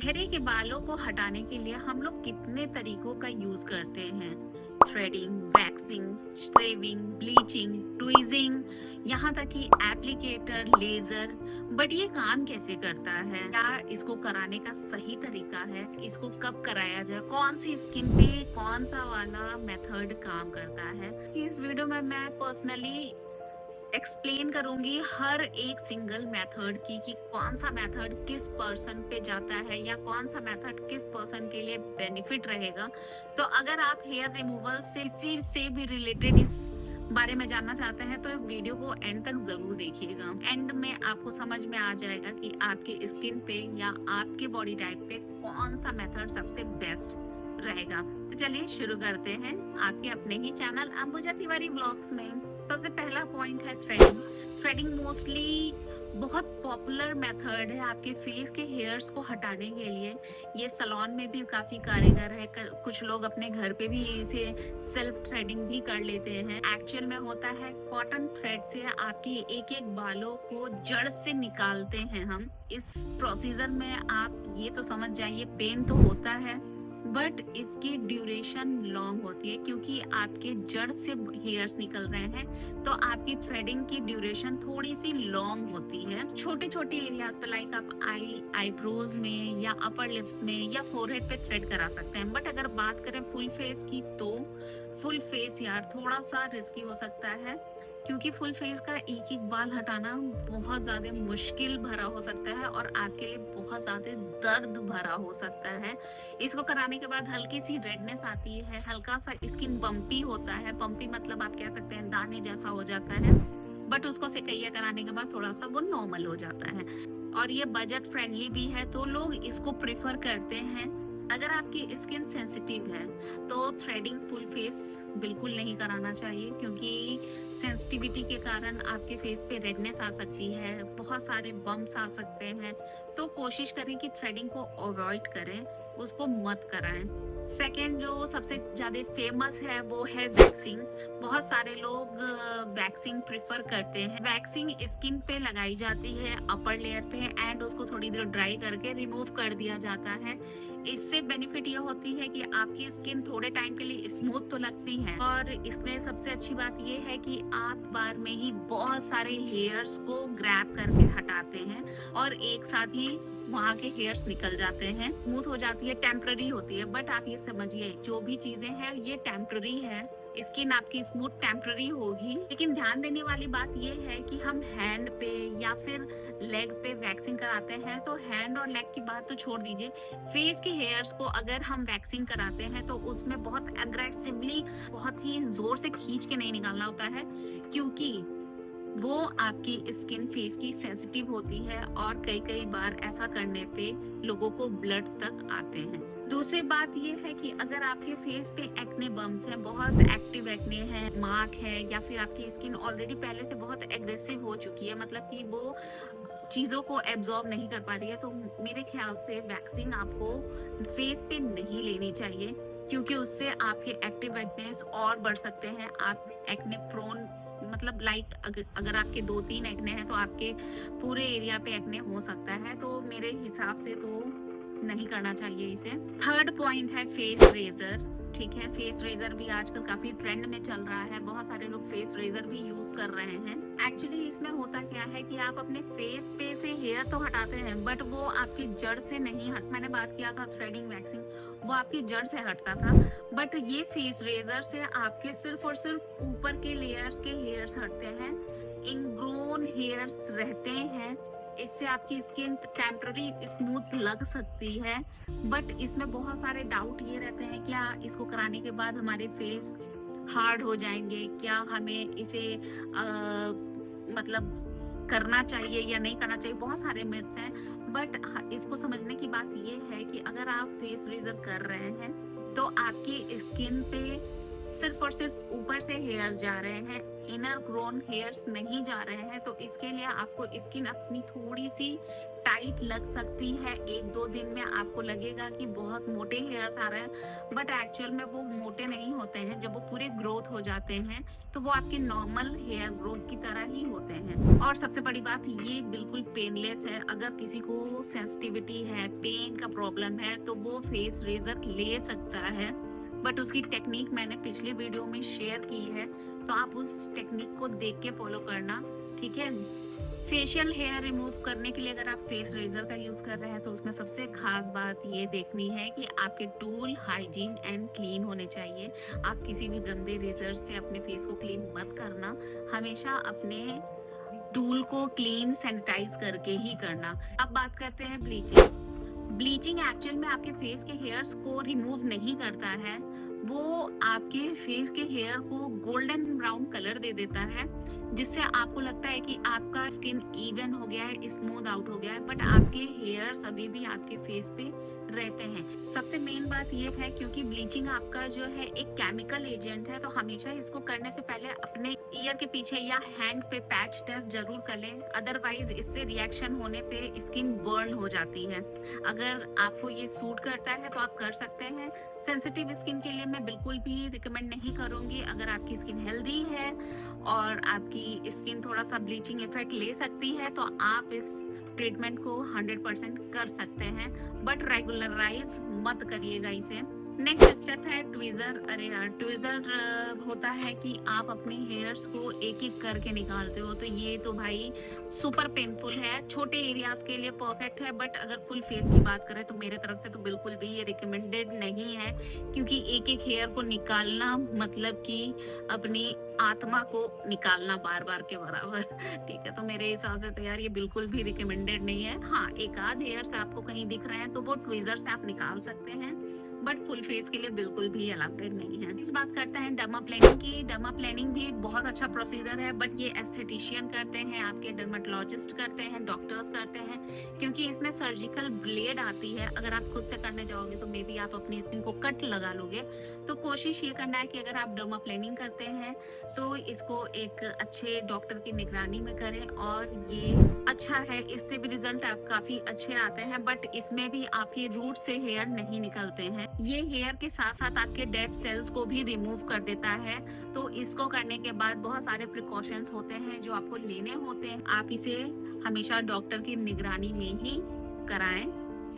चेहरे के बालों को हटाने के लिए हम लोग कितने तरीकों का यूज करते हैं। थ्रेडिंग, वैक्सिंग, शेविंग, ब्लीचिंग, ट्वीजिंग, यहाँ तक कि एप्लीकेटर, लेजर। बट ये काम कैसे करता है? क्या इसको कराने का सही तरीका है? इसको कब कराया जाए? कौन सी स्किन पे कौन सा वाला मेथड काम करता है? इस वीडियो में मैं पर्सनली एक्सप्लेन करूंगी हर एक सिंगल मेथड की कि कौन सा मेथड किस पर्सन पे जाता है या कौन सा मेथड किस पर्सन के लिए बेनिफिट रहेगा। तो अगर आप हेयर रिमूवल से किसी से भी रिलेटेड इस बारे में जानना चाहते हैं तो वीडियो को एंड तक जरूर देखिएगा। एंड में आपको समझ में आ जाएगा कि आपके स्किन पे या आपके बॉडी टाइप पे कौन सा मेथड सबसे बेस्ट रहेगा। तो चलिए शुरू करते हैं आपके अपने ही चैनल अंबुजा तिवारी व्लॉग्स में। सबसे पहला पॉइंट है थ्रेडिंग। थ्रेडिंग मोस्टली बहुत पॉपुलर मेथड है आपके फेस के हेयर्स को हटाने के लिए। ये सैलून में भी काफी कारगर है। कुछ लोग अपने घर पे भी इसे सेल्फ थ्रेडिंग भी कर लेते हैं। एक्चुअल में होता है कॉटन थ्रेड से आपके एक एक बालों को जड़ से निकालते हैं हम। इस प्रोसीजर में आप ये तो समझ जाइए पेन तो होता है बट इसकी ड्यूरेशन लॉन्ग होती है क्योंकि आपके जड़ से हेयर्स निकल रहे हैं तो आपकी थ्रेडिंग की ड्यूरेशन थोड़ी सी लॉन्ग होती है। छोटे छोटे एरियाज पे लाइक आप आईब्रोज में या अपर लिप्स में या फोरहेड पे थ्रेड करा सकते हैं। बट अगर बात करें फुल फेस की तो फुल फेस यार थोड़ा सा रिस्की हो सकता है क्योंकि फुल फेस का एक एक बाल हटाना बहुत ज्यादा मुश्किल भरा हो सकता है और आपके लिए बहुत ज्यादा दर्द भरा हो सकता है। इसको कराने के बाद हल्की सी रेडनेस आती है, हल्का सा स्किन बम्पी होता है। बम्पी मतलब आप कह सकते हैं दाने जैसा हो जाता है बट उसको सिकैया कराने के बाद थोड़ा सा वो नॉर्मल हो जाता है और ये बजट फ्रेंडली भी है तो लोग इसको प्रिफर करते हैं। अगर आपकी स्किन सेंसिटिव है तो थ्रेडिंग फुल फेस बिल्कुल नहीं कराना चाहिए क्योंकि सेंसिटिविटी के कारण आपके फेस पे रेडनेस आ सकती है, बहुत सारे बम्प्स आ सकते हैं। तो कोशिश करें कि थ्रेडिंग को अवॉइड करें, उसको मत कराएं। सेकेंड जो सबसे ज्यादा फेमस है वो है वैक्सिंग। बहुत सारे लोग वैक्सिंग प्रिफर करते हैं। वैक्सिंग स्किन पे लगाई जाती है अपर लेयर पे एंड उसको थोड़ी देर ड्राई करके रिमूव कर दिया जाता है। इससे बेनिफिट ये होती है कि आपकी स्किन थोड़े टाइम के लिए स्मूथ तो लगती है और इसमें सबसे अच्छी बात ये है कि आप बार में ही बहुत सारे हेयर्स को ग्रैब करके हटाते हैं और एक साथ ही वहाँ के हेयर्स निकल जाते हैं, स्मूथ हो जाती है, टेम्पररी होती है। बट आप ये समझिए जो भी चीजें हैं ये टेम्पररी है। स्किन आपकी स्मूथ टेम्पररी होगी लेकिन ध्यान देने वाली बात ये है कि हम हैंड पे या फिर लेग पे वैक्सिंग कराते हैं तो हैंड और लेग की बात तो छोड़ दीजिए, फेस के हेयर्स को अगर हम वैक्सिंग कराते हैं तो उसमें बहुत अग्रेसिवली बहुत ही जोर से खींच के नहीं निकालना होता है क्योंकि वो आपकी स्किन फेस की सेंसिटिव होती है और कई कई बार ऐसा करने पे लोगों को ब्लड तक आते हैं। दूसरी बात ये है कि अगर आपके फेस पे एक्ने बम्स हैं, बहुत एक्टिव एक्ने हैं, मार्क है या फिर आपकी स्किन ऑलरेडी पहले से बहुत एग्रेसिव हो चुकी है, मतलब कि वो चीजों को एब्जॉर्ब नहीं कर पा रही है, तो मेरे ख्याल से वैक्सिंग आपको फेस पे नहीं लेनी चाहिए क्योंकि उससे आपके एक्टिव एक्नेस और बढ़ सकते हैं। आप एक्ने प्रोन मतलब लाइक अगर आपके 2-3 एक्ने हैं तो आपके पूरे एरिया पे एक्ने हो सकता है, तो मेरे हिसाब से तो नहीं करना चाहिए इसे। थर्ड पॉइंट है फेस रेजर। ठीक है, फेस रेजर भी आजकल काफी ट्रेंड में चल रहा है, बहुत सारे लोग फेस रेजर भी यूज कर रहे हैं। एक्चुअली इसमें होता क्या है कि आप अपने फेस पे से हेयर तो हटाते हैं बट वो आपकी जड़ से नहीं मैंने बात किया था थ्रेडिंग वैक्सिंग, वो आपकी जड़ से हटता था बट ये फेस रेजर से आपके सिर्फ और सिर्फ ऊपर के लेयर्स के हेयर्स हटते हैं, इनग्रोन हेयर्स रहते हैं। इससे आपकी स्किन टेम्पररी स्मूथ लग सकती है बट इसमें बहुत सारे डाउट ये रहते हैं क्या इसको कराने के बाद हमारे फेस हार्ड हो जाएंगे, क्या हमें इसे मतलब करना चाहिए या नहीं करना चाहिए, बहुत सारे मिथ्स हैं। बट इसको समझने की बात ये है कि अगर आप फेस रेजर कर रहे हैं तो आपकी स्किन पे सिर्फ और सिर्फ ऊपर से हेयर्स जा रहे हैं, इनर ग्रोन हेयर्स नहीं जा रहे हैं, तो इसके लिए आपको स्किन अपनी थोड़ी सी टाइट लग सकती है, 1-2 दिन में आपको लगेगा कि बहुत मोटे हेयर्स आ रहे हैं, बट एक्चुअल में वो मोटे नहीं होते हैं। जब वो पूरे ग्रोथ हो जाते हैं तो वो आपके नॉर्मल हेयर ग्रोथ की तरह ही होते हैं। और सबसे बड़ी बात, ये बिल्कुल पेनलेस है। अगर किसी को सेंसिटिविटी है, पेन का प्रॉब्लम है, तो वो फेस रेजर ले सकता है, बट उसकी टेक्निक मैंने पिछली वीडियो में शेयर की है, तो आप उस टेक्निक को देख के फॉलो करना, ठीक है। फेशियल हेयर रिमूव करने के लिए अगर आप फेस रेजर का यूज कर रहे हैं तो उसमें सबसे खास बात ये देखनी है कि आपके टूल हाइजीन एंड क्लीन होने चाहिए। आप किसी भी गंदे रेजर से अपने फेस को क्लीन मत करना, हमेशा अपने टूल को क्लीन सैनिटाइज करके ही करना। अब बात करते हैं ब्लीचिंग। ब्लीचिंग एक्चुअल में आपके फेस के हेयर्स को रिमूव नहीं करता है, वो आपके फेस के हेयर को गोल्डन ब्राउन कलर दे देता है, जिससे आपको लगता है कि आपका स्किन इवन हो गया है, स्मूथ आउट हो गया है, बट आपके हेयर्स अभी भी आपके फेस पे रहते हैं। सबसे मेन बात ये है, क्योंकि ब्लीचिंग आपका जो है एक केमिकल एजेंट है, तो हमेशा इसको करने से पहले अपने ईयर के पीछे या हैंड पे पैच टेस्ट जरूर कर लें, अदरवाइज इससे रिएक्शन होने पे स्किन बर्न हो जाती है। अगर आपको ये सूट करता है तो आप कर सकते हैं। सेंसिटिव स्किन के लिए मैं बिल्कुल भी रिकमेंड नहीं करूंगी। अगर आपकी स्किन हेल्दी है और आपकी स्किन थोड़ा सा ब्लीचिंग इफेक्ट ले सकती है तो आप इस ट्रीटमेंट को 100% कर सकते हैं, बट रेगुलराइज मत करिएगा इसे। नेक्स्ट स्टेप है ट्विजर। अरे यार, ट्विजर होता है कि आप अपने हेयर्स को एक एक करके निकालते हो, तो ये तो भाई सुपर पेनफुल है। छोटे एरियाज के लिए परफेक्ट है, बट अगर फुल फेस की बात करें तो मेरे तरफ से तो बिल्कुल भी ये रिकमेंडेड नहीं है, क्योंकि एक एक हेयर को निकालना मतलब कि अपनी आत्मा को निकालना बार बार के बराबर। ठीक है, तो मेरे हिसाब से तो यार ये बिल्कुल भी रिकमेंडेड नहीं है। हाँ, एक आध हेयर से आपको कहीं दिख रहे हैं तो वो ट्विजर से आप निकाल सकते हैं, बट फुल फेस के लिए बिल्कुल भी अलाउडेड नहीं है। इस बात करते हैं डर्मा प्लानिंग की। डर्मा प्लानिंग भी बहुत अच्छा प्रोसीजर है, बट ये एस्थेटिशियन करते हैं, आपके डर्मेटोलॉजिस्ट करते हैं, डॉक्टर्स करते हैं, क्योंकि इसमें सर्जिकल ब्लेड आती है। अगर आप खुद से करने जाओगे तो मे बी आप अपनी स्किन को कट लगा लोगे। तो कोशिश ये करना है कि अगर आप डर्मा प्लानिंग करते हैं तो इसको एक अच्छे डॉक्टर की निगरानी में करें, और ये अच्छा है, इससे भी रिजल्ट काफी अच्छे आते हैं, बट इसमें भी आपके रूट से हेयर नहीं निकलते हैं। ये हेयर के साथ साथ आपके डेड सेल्स को भी रिमूव कर देता है। तो इसको करने के बाद बहुत सारे प्रिकॉशंस होते हैं जो आपको लेने होते हैं। आप इसे हमेशा डॉक्टर की निगरानी में ही कराएं,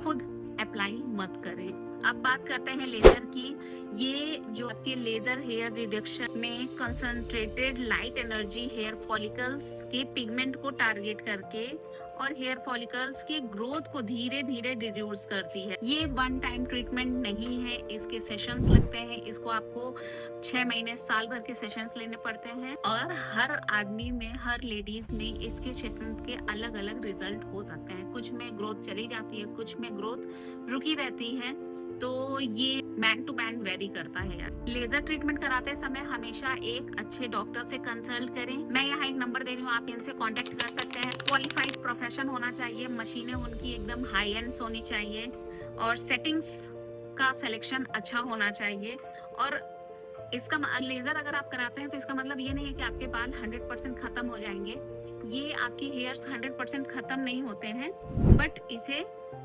खुद अप्लाई मत करें। अब बात करते हैं लेजर की। ये जो आपके लेजर हेयर रिडक्शन में concentrated light energy hair follicles के पिगमेंट को टारगेट करके और हेयर फॉलिकल्स की ग्रोथ को धीरे धीरे रिड्यूस करती है। ये वन टाइम ट्रीटमेंट नहीं है, इसके सेशंस लगते हैं। इसको आपको 6 महीने साल भर के सेशंस लेने पड़ते हैं, और हर आदमी में, हर लेडीज में इसके सेशंस के अलग अलग रिजल्ट हो सकते हैं। कुछ में ग्रोथ चली जाती है, कुछ में ग्रोथ रुकी रहती है, तो ये मैन टू मैन वेरी करता है यार। लेजर ट्रीटमेंट कराते समय हमेशा एक अच्छे डॉक्टर से कंसल्ट करें। मैं यहाँ एक नंबर दे रही हूँ, आप इनसे कांटेक्ट कर सकते हैं। क्वालिफाइड प्रोफेशन होना चाहिए, मशीनें उनकी एकदम हाई एंड होनी चाहिए, और सेटिंग्स का सिलेक्शन अच्छा होना चाहिए। और इसका लेजर अगर आप कराते हैं तो इसका मतलब ये नहीं है कि आपके बाल 100% खत्म हो जाएंगे। ये आपके हेयर्स 100% खत्म नहीं होते हैं, बट इसे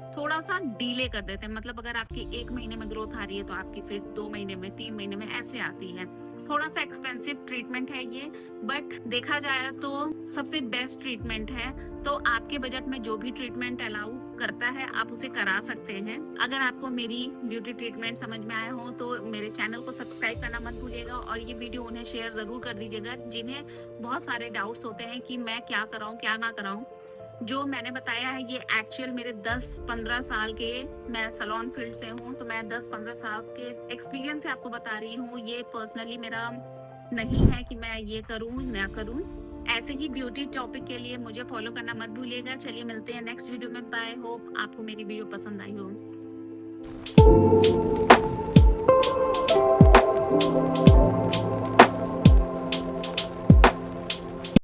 थोड़ा सा डिले कर देते हैं। मतलब अगर आपकी 1 महीने में ग्रोथ आ रही है तो आपकी फिर 2 महीने में, 3 महीने में ऐसे आती है। थोड़ा सा एक्सपेंसिव ट्रीटमेंट है ये, बट देखा जाए तो सबसे बेस्ट ट्रीटमेंट है। तो आपके बजट में जो भी ट्रीटमेंट अलाउ करता है आप उसे करा सकते हैं। अगर आपको मेरी ब्यूटी ट्रीटमेंट समझ में आया हो तो मेरे चैनल को सब्सक्राइब करना मत भूलिएगा, और ये वीडियो उन्हें शेयर जरूर कर दीजिएगा जिन्हें बहुत सारे डाउट्स होते हैं कि मैं क्या कराऊं क्या ना कराऊं। जो मैंने बताया है ये एक्चुअल मेरे 10-15 साल के, मैं सैलून फील्ड से हूँ, तो मैं 10-15 साल के एक्सपीरियंस से आपको बता रही हूँ। ये पर्सनली मेरा नहीं है कि मैं ये करूँ ना करूँ। ऐसे ही ब्यूटी टॉपिक के लिए मुझे फॉलो करना मत भूलिएगा। चलिए मिलते हैं नेक्स्ट वीडियो में। बाय, होप आपको मेरी वीडियो पसंद आई हो।